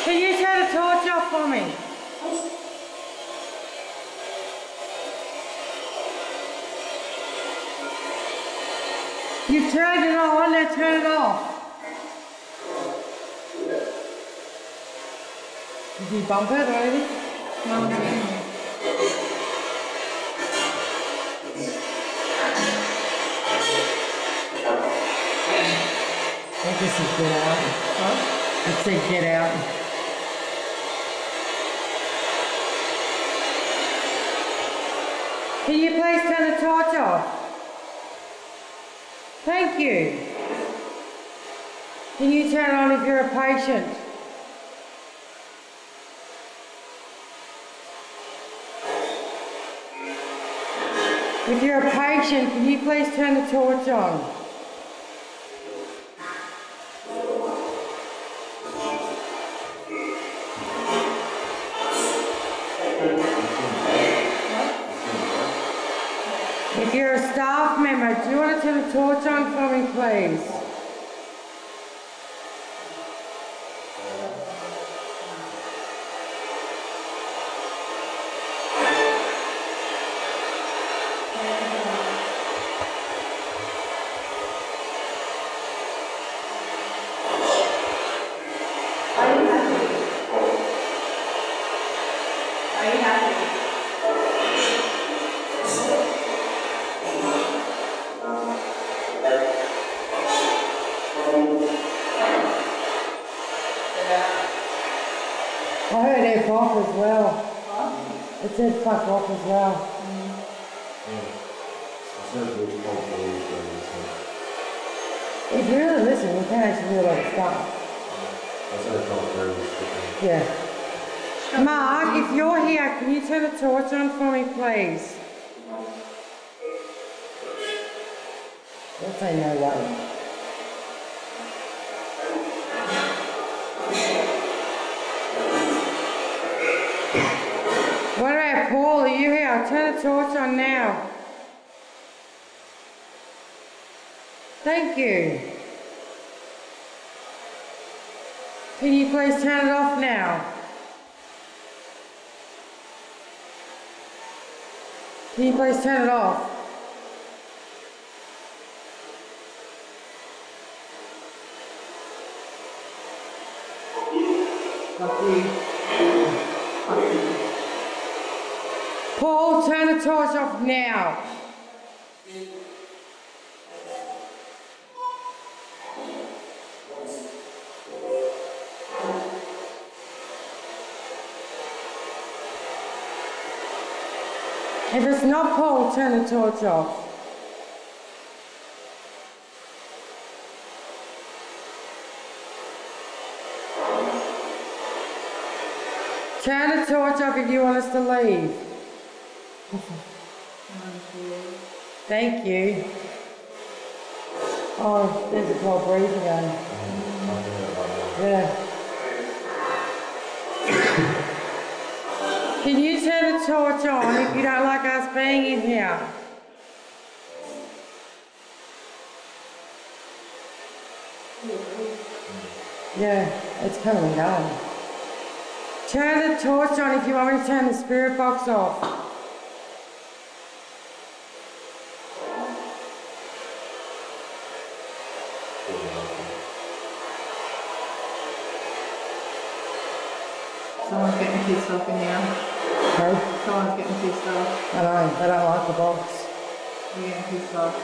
Can you turn the torch off for me? You've turned it on, now turn it off. Did you bump it or anything? No, I didn't. I guess it's get out. Huh? It said get out. Can you please turn the torch off? Thank you. Can you turn it on if you're a patient? If you're a patient, can you please turn the torch on? If you're a staff member, do you want to turn the torch on for me, please? I heard F off as well. Huh? It said fuck off as well. If you really listen, you can actually hear a lot of stuff. Yeah. Mark, if you're here, can you turn the torch on for me, please? They'll say no way. What about Paul? Are you here? I'll turn the torch on now. Thank you. Can you please turn it off now? Can you please turn it off? Paul, turn the torch off now. If it's not Paul, turn the torch off. Turn the torch off if you want us to leave. Thank you. Oh, there's a cold breeze again. Yeah. Can you turn the torch on if you don't like us being in here? Yeah, it's coming and going. Turn the torch on if you want me to turn the spirit box off. Someone's getting pissed off in here. Okay. Someone's getting pissed off. I know, they don't like the box. You're getting pissed off.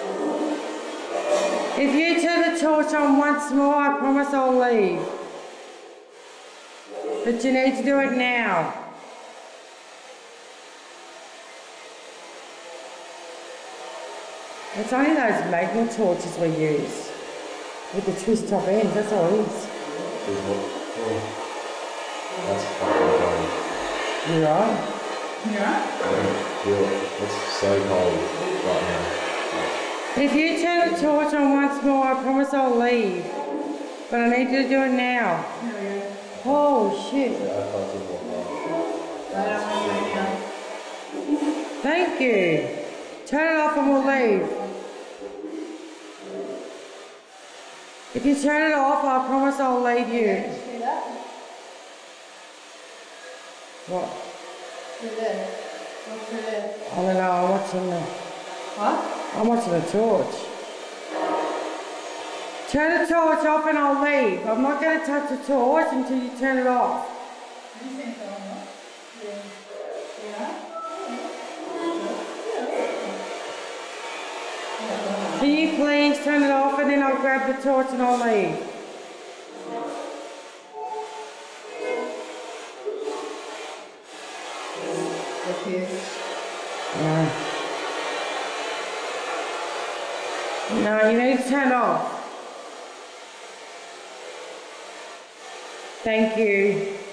If you turn the torch on once more, I promise I'll leave. But you need to do it now. It's only those magnet torches we use. With the twist top ends, that's all it is. That's fucking cold. You right? You right? It's so cold right now. If you turn the torch on once more, I promise I'll leave. But I need you to do it now. There we go. Oh shit. I don't want to do it now. Thank you. Turn it off and we'll leave. If you turn it off, I promise I'll leave you. What? Through there. Look through there. I don't know, What? I'm watching the torch. Turn the torch off and I'll leave. I'm not going to touch the torch until you turn it off. Have you seen it going on? Yeah. Yeah? Can you please turn it off and then I'll grab the torch and I'll leave? Look here. No, you need to turn it off. Thank you.